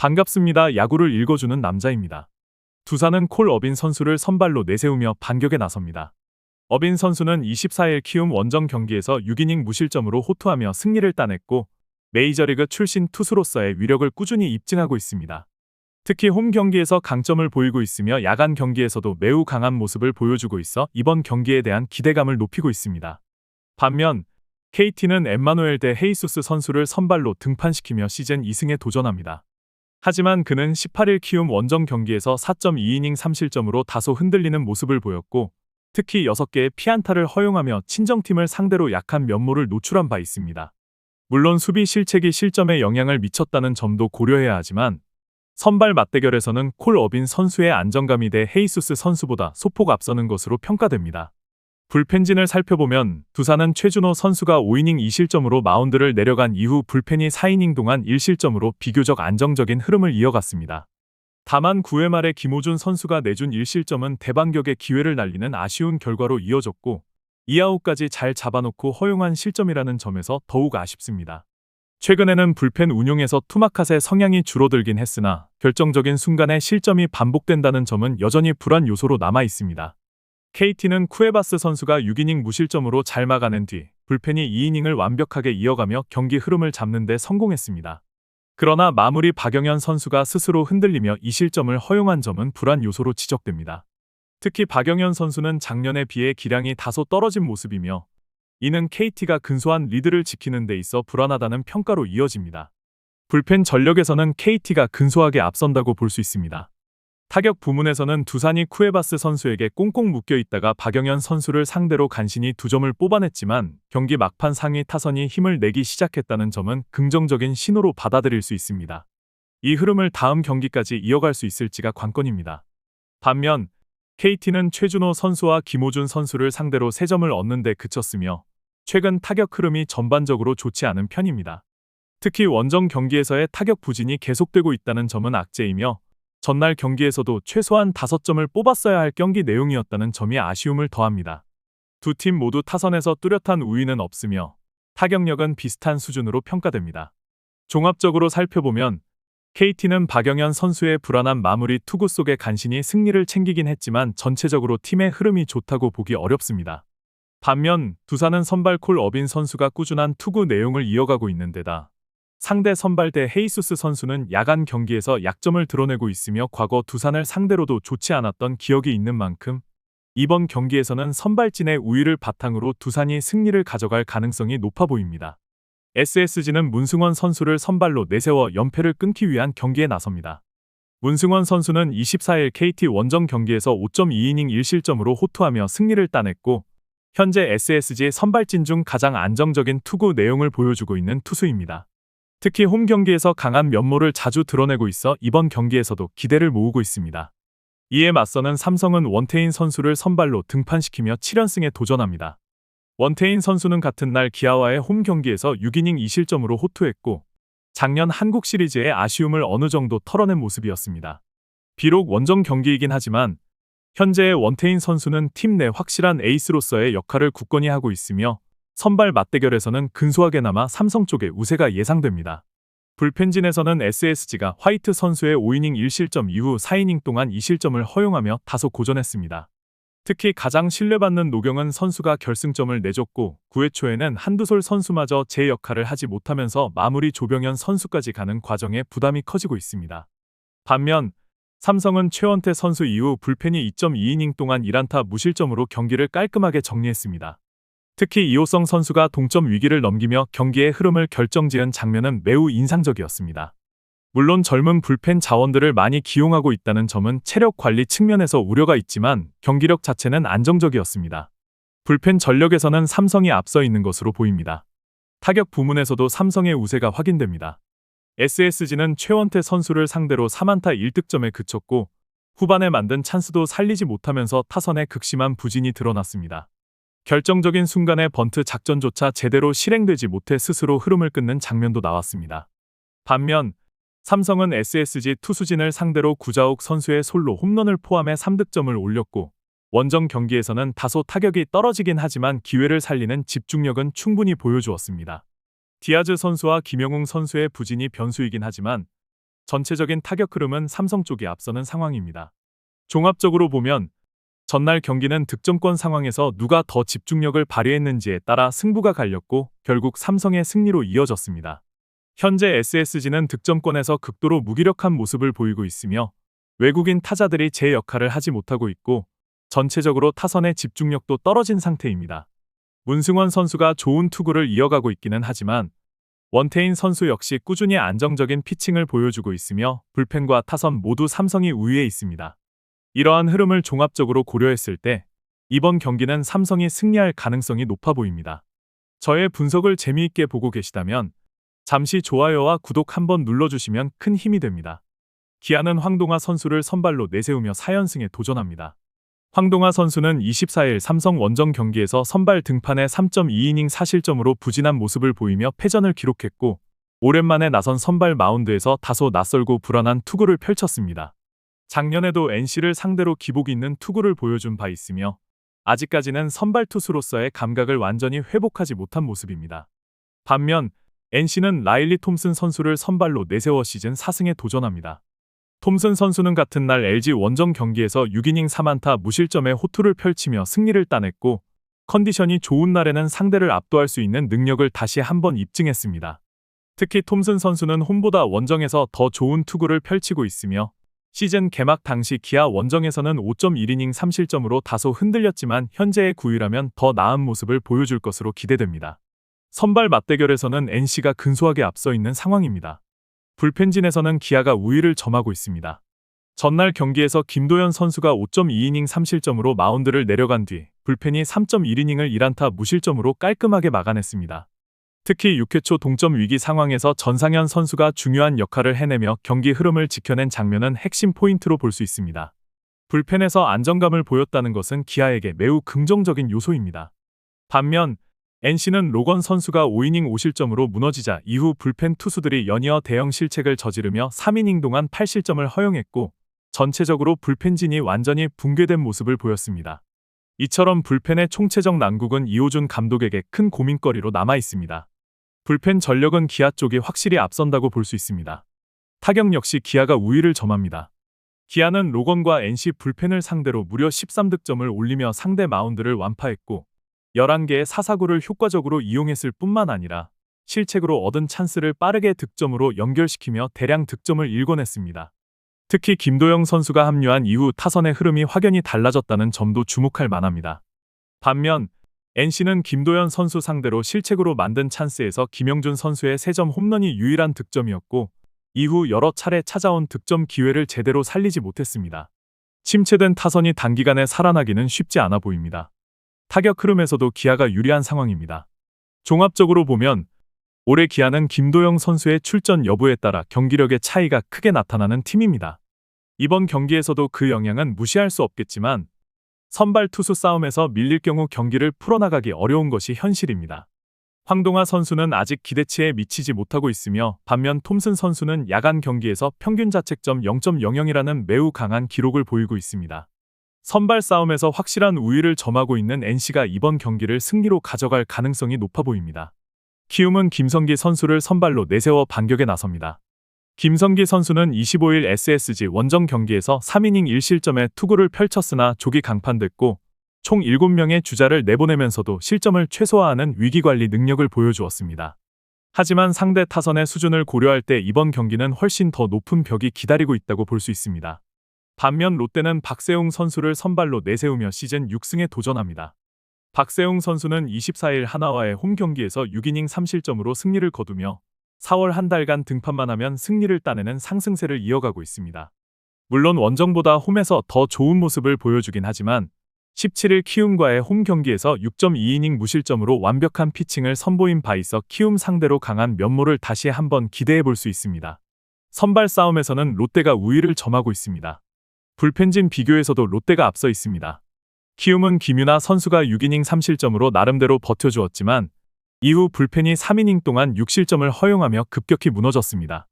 반갑습니다. 야구를 읽어주는 남자입니다. 두산은 콜 어빈 선수를 선발로 내세우며 반격에 나섭니다. 어빈 선수는 24일 키움 원정 경기에서 6이닝 무실점으로 호투하며 승리를 따냈고 메이저리그 출신 투수로서의 위력을 꾸준히 입증하고 있습니다. 특히 홈 경기에서 강점을 보이고 있으며 야간 경기에서도 매우 강한 모습을 보여주고 있어 이번 경기에 대한 기대감을 높이고 있습니다. 반면 KT는 엠마누엘 대 헤이수스 선수를 선발로 등판시키며 시즌 2승에 도전합니다. 하지만 그는 18일 키움 원정 경기에서 4.2이닝 3실점으로 다소 흔들리는 모습을 보였고 특히 6개의 피안타를 허용하며 친정팀을 상대로 약한 면모를 노출한 바 있습니다. 물론 수비 실책이 실점에 영향을 미쳤다는 점도 고려해야 하지만 선발 맞대결에서는 콜 어빈 선수의 안정감이 대 헤이수스 선수보다 소폭 앞서는 것으로 평가됩니다. 불펜진을 살펴보면 두산은 최준호 선수가 5이닝 2실점으로 마운드를 내려간 이후 불펜이 4이닝 동안 1실점으로 비교적 안정적인 흐름을 이어갔습니다. 다만 9회 말에 김호준 선수가 내준 1실점은 대반격의 기회를 날리는 아쉬운 결과로 이어졌고 2아웃까지 잘 잡아놓고 허용한 실점이라는 점에서 더욱 아쉽습니다. 최근에는 불펜 운용에서 투마카세 성향이 줄어들긴 했으나 결정적인 순간에 실점이 반복된다는 점은 여전히 불안 요소로 남아 있습니다. KT는 쿠에바스 선수가 6이닝 무실점으로 잘 막아낸 뒤 불펜이 2이닝을 완벽하게 이어가며 경기 흐름을 잡는 데 성공했습니다. 그러나 마무리 박영현 선수가 스스로 흔들리며 2실점을 허용한 점은 불안 요소로 지적됩니다. 특히 박영현 선수는 작년에 비해 기량이 다소 떨어진 모습이며 이는 KT가 근소한 리드를 지키는 데 있어 불안하다는 평가로 이어집니다. 불펜 전력에서는 KT가 근소하게 앞선다고 볼 수 있습니다. 타격 부문에서는 두산이 쿠에바스 선수에게 꽁꽁 묶여 있다가 박영현 선수를 상대로 간신히 2점을 뽑아냈지만 경기 막판 상위 타선이 힘을 내기 시작했다는 점은 긍정적인 신호로 받아들일 수 있습니다. 이 흐름을 다음 경기까지 이어갈 수 있을지가 관건입니다. 반면 KT는 최준호 선수와 김호준 선수를 상대로 3점을 얻는 데 그쳤으며 최근 타격 흐름이 전반적으로 좋지 않은 편입니다. 특히 원정 경기에서의 타격 부진이 계속되고 있다는 점은 악재이며 전날 경기에서도 최소한 5점을 뽑았어야 할 경기 내용이었다는 점이 아쉬움을 더합니다. 두 팀 모두 타선에서 뚜렷한 우위는 없으며 타격력은 비슷한 수준으로 평가됩니다. 종합적으로 살펴보면 KT는 박영현 선수의 불안한 마무리 투구 속에 간신히 승리를 챙기긴 했지만 전체적으로 팀의 흐름이 좋다고 보기 어렵습니다. 반면 두산은 선발 콜 어빈 선수가 꾸준한 투구 내용을 이어가고 있는 데다 상대 선발대 헤이수스 선수는 야간 경기에서 약점을 드러내고 있으며 과거 두산을 상대로도 좋지 않았던 기억이 있는 만큼 이번 경기에서는 선발진의 우위를 바탕으로 두산이 승리를 가져갈 가능성이 높아 보입니다. SSG는 문승원 선수를 선발로 내세워 연패를 끊기 위한 경기에 나섭니다. 문승원 선수는 24일 KT 원정 경기에서 5.2이닝 1실점으로 호투하며 승리를 따냈고 현재 SSG의 선발진 중 가장 안정적인 투구 내용을 보여주고 있는 투수입니다. 특히 홈 경기에서 강한 면모를 자주 드러내고 있어 이번 경기에서도 기대를 모으고 있습니다. 이에 맞서는 삼성은 원태인 선수를 선발로 등판시키며 7연승에 도전합니다. 원태인 선수는 같은 날 기아와의 홈 경기에서 6이닝 2실점으로 호투했고 작년 한국 시리즈의 아쉬움을 어느 정도 털어낸 모습이었습니다. 비록 원정 경기이긴 하지만 현재의 원태인 선수는 팀 내 확실한 에이스로서의 역할을 굳건히 하고 있으며 선발 맞대결에서는 근소하게 남아 삼성 쪽의 우세가 예상됩니다. 불펜진에서는 SSG가 화이트 선수의 5이닝 1실점 이후 4이닝 동안 2실점을 허용하며 다소 고전했습니다. 특히 가장 신뢰받는 노경은 선수가 결승점을 내줬고 9회 초에는 한두솔 선수마저 제 역할을 하지 못하면서 마무리 조병현 선수까지 가는 과정에 부담이 커지고 있습니다. 반면 삼성은 최원태 선수 이후 불펜이 2.2이닝 동안 1안타 무실점으로 경기를 깔끔하게 정리했습니다. 특히 이호성 선수가 동점 위기를 넘기며 경기의 흐름을 결정지은 장면은 매우 인상적이었습니다. 물론 젊은 불펜 자원들을 많이 기용하고 있다는 점은 체력 관리 측면에서 우려가 있지만 경기력 자체는 안정적이었습니다. 불펜 전력에서는 삼성이 앞서 있는 것으로 보입니다. 타격 부문에서도 삼성의 우세가 확인됩니다. SSG는 최원태 선수를 상대로 3안타 1득점에 그쳤고 후반에 만든 찬스도 살리지 못하면서 타선에 극심한 부진이 드러났습니다. 결정적인 순간에 번트 작전조차 제대로 실행되지 못해 스스로 흐름을 끊는 장면도 나왔습니다. 반면 삼성은 SSG 투수진을 상대로 구자욱 선수의 솔로 홈런을 포함해 3득점을 올렸고 원정 경기에서는 다소 타격이 떨어지긴 하지만 기회를 살리는 집중력은 충분히 보여주었습니다. 디아즈 선수와 김영웅 선수의 부진이 변수이긴 하지만 전체적인 타격 흐름은 삼성 쪽이 앞서는 상황입니다. 종합적으로 보면 전날 경기는 득점권 상황에서 누가 더 집중력을 발휘했는지에 따라 승부가 갈렸고 결국 삼성의 승리로 이어졌습니다. 현재 SSG는 득점권에서 극도로 무기력한 모습을 보이고 있으며 외국인 타자들이 제 역할을 하지 못하고 있고 전체적으로 타선의 집중력도 떨어진 상태입니다. 문승원 선수가 좋은 투구를 이어가고 있기는 하지만 원태인 선수 역시 꾸준히 안정적인 피칭을 보여주고 있으며 불펜과 타선 모두 삼성이 우위에 있습니다. 이러한 흐름을 종합적으로 고려했을 때 이번 경기는 삼성이 승리할 가능성이 높아 보입니다. 저의 분석을 재미있게 보고 계시다면 잠시 좋아요와 구독 한번 눌러주시면 큰 힘이 됩니다. 기아는 황동화 선수를 선발로 내세우며 4연승에 도전합니다. 황동화 선수는 24일 삼성 원정 경기에서 선발 등판에 3.2이닝 4실점으로 부진한 모습을 보이며 패전을 기록했고 오랜만에 나선 선발 마운드에서 다소 낯설고 불안한 투구를 펼쳤습니다. 작년에도 NC를 상대로 기복 있는 투구를 보여준 바 있으며 아직까지는 선발 투수로서의 감각을 완전히 회복하지 못한 모습입니다. 반면 NC는 라일리 톰슨 선수를 선발로 내세워 시즌 4승에 도전합니다. 톰슨 선수는 같은 날 LG 원정 경기에서 6이닝 3안타 무실점의 호투를 펼치며 승리를 따냈고 컨디션이 좋은 날에는 상대를 압도할 수 있는 능력을 다시 한번 입증했습니다. 특히 톰슨 선수는 홈보다 원정에서 더 좋은 투구를 펼치고 있으며 시즌 개막 당시 기아 원정에서는 5.1이닝 3실점으로 다소 흔들렸지만 현재의 구위라면 더 나은 모습을 보여줄 것으로 기대됩니다. 선발 맞대결에서는 NC가 근소하게 앞서 있는 상황입니다. 불펜진에서는 기아가 우위를 점하고 있습니다. 전날 경기에서 김도현 선수가 5.2이닝 3실점으로 마운드를 내려간 뒤 불펜이 3.1이닝을 1안타 무실점으로 깔끔하게 막아냈습니다. 특히 6회 초 동점 위기 상황에서 전상현 선수가 중요한 역할을 해내며 경기 흐름을 지켜낸 장면은 핵심 포인트로 볼 수 있습니다. 불펜에서 안정감을 보였다는 것은 기아에게 매우 긍정적인 요소입니다. 반면 NC는 로건 선수가 5이닝 5실점으로 무너지자 이후 불펜 투수들이 연이어 대형 실책을 저지르며 3이닝 동안 8실점을 허용했고 전체적으로 불펜진이 완전히 붕괴된 모습을 보였습니다. 이처럼 불펜의 총체적 난국은 이호준 감독에게 큰 고민거리로 남아 있습니다. 불펜 전력은 기아 쪽이 확실히 앞선다고 볼 수 있습니다. 타격 역시 기아가 우위를 점합니다. 기아는 로건과 NC 불펜을 상대로 무려 13득점을 올리며 상대 마운드를 완파했고 11개의 사사구를 효과적으로 이용했을 뿐만 아니라 실책으로 얻은 찬스를 빠르게 득점으로 연결시키며 대량 득점을 일궈냈습니다. 특히 김도영 선수가 합류한 이후 타선의 흐름이 확연히 달라졌다는 점도 주목할 만합니다. 반면 NC는 김도현 선수 상대로 실책으로 만든 찬스에서 김영준 선수의 3점 홈런이 유일한 득점이었고 이후 여러 차례 찾아온 득점 기회를 제대로 살리지 못했습니다. 침체된 타선이 단기간에 살아나기는 쉽지 않아 보입니다. 타격 흐름에서도 기아가 유리한 상황입니다. 종합적으로 보면 올해 기아는 김도영 선수의 출전 여부에 따라 경기력의 차이가 크게 나타나는 팀입니다. 이번 경기에서도 그 영향은 무시할 수 없겠지만 선발 투수 싸움에서 밀릴 경우 경기를 풀어나가기 어려운 것이 현실입니다. 황동화 선수는 아직 기대치에 미치지 못하고 있으며 반면 톰슨 선수는 야간 경기에서 평균 자책점 0.00이라는 매우 강한 기록을 보이고 있습니다. 선발 싸움에서 확실한 우위를 점하고 있는 NC가 이번 경기를 승리로 가져갈 가능성이 높아 보입니다. 키움은 김성기 선수를 선발로 내세워 반격에 나섭니다. 김성기 선수는 25일 SSG 원정 경기에서 3이닝 1실점의 투구를 펼쳤으나 족이 강판됐고 총 7명의 주자를 내보내면서도 실점을 최소화하는 위기관리 능력을 보여주었습니다. 하지만 상대 타선의 수준을 고려할 때 이번 경기는 훨씬 더 높은 벽이 기다리고 있다고 볼 수 있습니다. 반면 롯데는 박세웅 선수를 선발로 내세우며 시즌 6승에 도전합니다. 박세웅 선수는 24일 하나와의 홈 경기에서 6이닝 3실점으로 승리를 거두며 4월 한 달간 등판만 하면 승리를 따내는 상승세를 이어가고 있습니다. 물론 원정보다 홈에서 더 좋은 모습을 보여주긴 하지만 17일 키움과의 홈 경기에서 6.2이닝 무실점으로 완벽한 피칭을 선보인 바 있어 키움 상대로 강한 면모를 다시 한번 기대해 볼 수 있습니다. 선발 싸움에서는 롯데가 우위를 점하고 있습니다. 불펜진 비교에서도 롯데가 앞서 있습니다. 키움은 김윤아 선수가 6이닝 3실점으로 나름대로 버텨주었지만 이후 불펜이 3이닝 동안 6실점을 허용하며 급격히 무너졌습니다.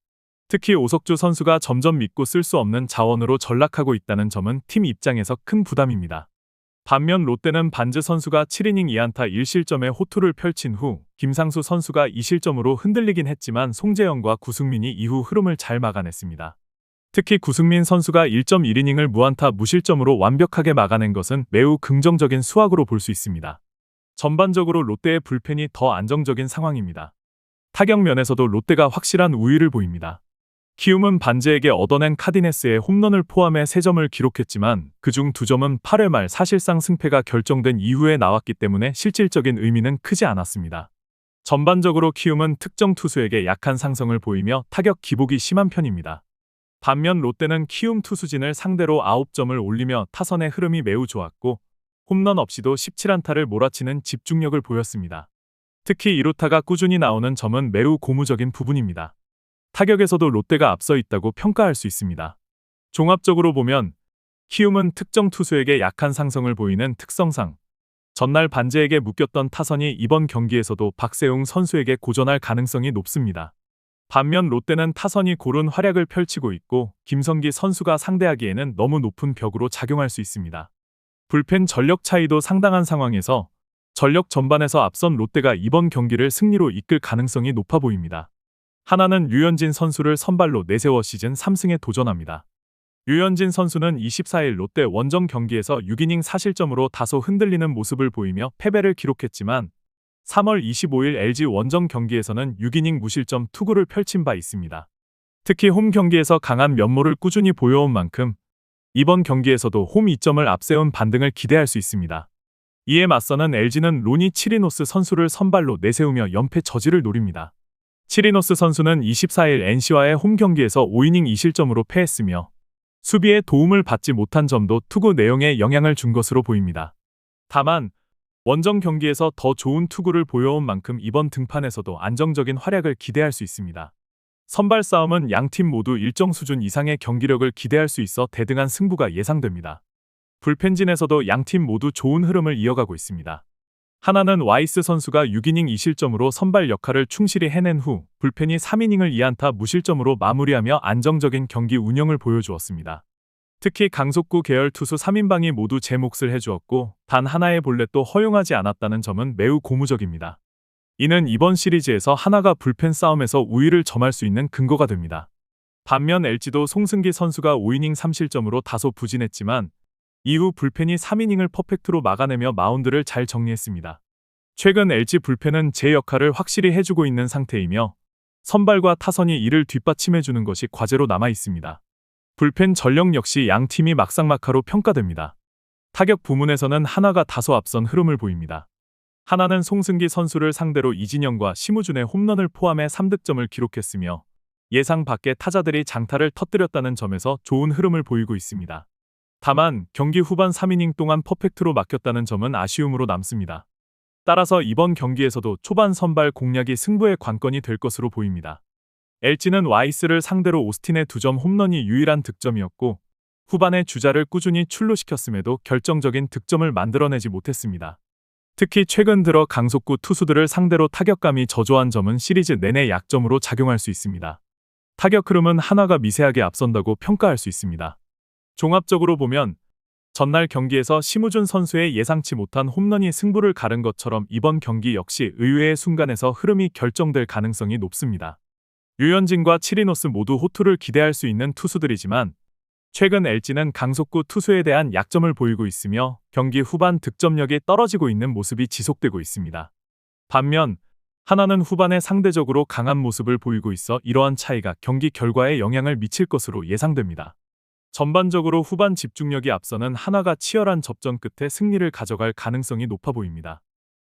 특히 오석주 선수가 점점 믿고 쓸 수 없는 자원으로 전락하고 있다는 점은 팀 입장에서 큰 부담입니다. 반면 롯데는 반즈 선수가 7이닝 2안타 1실점의 호투를 펼친 후 김상수 선수가 2실점으로 흔들리긴 했지만 송재영과 구승민이 이후 흐름을 잘 막아냈습니다. 특히 구승민 선수가 1.1이닝을 무안타 무실점으로 완벽하게 막아낸 것은 매우 긍정적인 수확으로 볼 수 있습니다. 전반적으로 롯데의 불펜이 더 안정적인 상황입니다. 타격 면에서도 롯데가 확실한 우위를 보입니다. 키움은 반즈에게 얻어낸 카디네스의 홈런을 포함해 3점을 기록했지만 그중 2점은 8회 말 사실상 승패가 결정된 이후에 나왔기 때문에 실질적인 의미는 크지 않았습니다. 전반적으로 키움은 특정 투수에게 약한 상성을 보이며 타격 기복이 심한 편입니다. 반면 롯데는 키움 투수진을 상대로 9점을 올리며 타선의 흐름이 매우 좋았고 홈런 없이도 17안타를 몰아치는 집중력을 보였습니다. 특히 2루타가 꾸준히 나오는 점은 매우 고무적인 부분입니다. 타격에서도 롯데가 앞서 있다고 평가할 수 있습니다. 종합적으로 보면 키움은 특정 투수에게 약한 상성을 보이는 특성상 전날 반즈에게 묶였던 타선이 이번 경기에서도 박세웅 선수에게 고전할 가능성이 높습니다. 반면 롯데는 타선이 고른 활약을 펼치고 있고 김성기 선수가 상대하기에는 너무 높은 벽으로 작용할 수 있습니다. 불펜 전력 차이도 상당한 상황에서 전력 전반에서 앞선 롯데가 이번 경기를 승리로 이끌 가능성이 높아 보입니다. 하나는 류현진 선수를 선발로 내세워 시즌 3승에 도전합니다. 류현진 선수는 24일 롯데 원정 경기에서 6이닝 4실점으로 다소 흔들리는 모습을 보이며 패배를 기록했지만 3월 25일 LG 원정 경기에서는 6이닝 무실점 투구를 펼친 바 있습니다. 특히 홈 경기에서 강한 면모를 꾸준히 보여온 만큼 이번 경기에서도 홈 2점을 앞세운 반등을 기대할 수 있습니다. 이에 맞서는 LG는 로니 치리노스 선수를 선발로 내세우며 연패 저지를 노립니다. 치리노스 선수는 24일 NC와의 홈 경기에서 5이닝 2실점으로 패했으며 수비에 도움을 받지 못한 점도 투구 내용에 영향을 준 것으로 보입니다. 다만 원정 경기에서 더 좋은 투구를 보여온 만큼 이번 등판에서도 안정적인 활약을 기대할 수 있습니다. 선발 싸움은 양팀 모두 일정 수준 이상의 경기력을 기대할 수 있어 대등한 승부가 예상됩니다. 불펜진에서도 양팀 모두 좋은 흐름을 이어가고 있습니다. 하나는 와이스 선수가 6이닝 2실점으로 선발 역할을 충실히 해낸 후 불펜이 3이닝을 2안타 무실점으로 마무리하며 안정적인 경기 운영을 보여주었습니다. 특히 강속구 계열 투수 3인방이 모두 제 몫을 해주었고 단 하나의 볼넷도 허용하지 않았다는 점은 매우 고무적입니다. 이는 이번 시리즈에서 하나가 불펜 싸움에서 우위를 점할 수 있는 근거가 됩니다. 반면 LG도 송승기 선수가 5이닝 3실점으로 다소 부진했지만 이후 불펜이 3이닝을 퍼펙트로 막아내며 마운드를 잘 정리했습니다. 최근 LG 불펜은 제 역할을 확실히 해주고 있는 상태이며 선발과 타선이 이를 뒷받침해주는 것이 과제로 남아 있습니다. 불펜 전력 역시 양 팀이 막상막하로 평가됩니다. 타격 부문에서는 하나가 다소 앞선 흐름을 보입니다. 하나는 송승기 선수를 상대로 이진영과 심우준의 홈런을 포함해 3득점을 기록했으며 예상 밖의 타자들이 장타를 터뜨렸다는 점에서 좋은 흐름을 보이고 있습니다. 다만 경기 후반 3이닝 동안 퍼펙트로 막혔다는 점은 아쉬움으로 남습니다. 따라서 이번 경기에서도 초반 선발 공략이 승부의 관건이 될 것으로 보입니다. LG는 와이스를 상대로 오스틴의 2점 홈런이 유일한 득점이었고 후반에 주자를 꾸준히 출루시켰음에도 결정적인 득점을 만들어내지 못했습니다. 특히 최근 들어 강속구 투수들을 상대로 타격감이 저조한 점은 시리즈 내내 약점으로 작용할 수 있습니다. 타격 흐름은 하나가 미세하게 앞선다고 평가할 수 있습니다. 종합적으로 보면 전날 경기에서 심우준 선수의 예상치 못한 홈런이 승부를 가른 것처럼 이번 경기 역시 의외의 순간에서 흐름이 결정될 가능성이 높습니다. 류현진과 치리노스 모두 호투를 기대할 수 있는 투수들이지만 최근 LG는 강속구 투수에 대한 약점을 보이고 있으며 경기 후반 득점력이 떨어지고 있는 모습이 지속되고 있습니다. 반면 하나는 후반에 상대적으로 강한 모습을 보이고 있어 이러한 차이가 경기 결과에 영향을 미칠 것으로 예상됩니다. 전반적으로 후반 집중력이 앞서는 하나가 치열한 접전 끝에 승리를 가져갈 가능성이 높아 보입니다.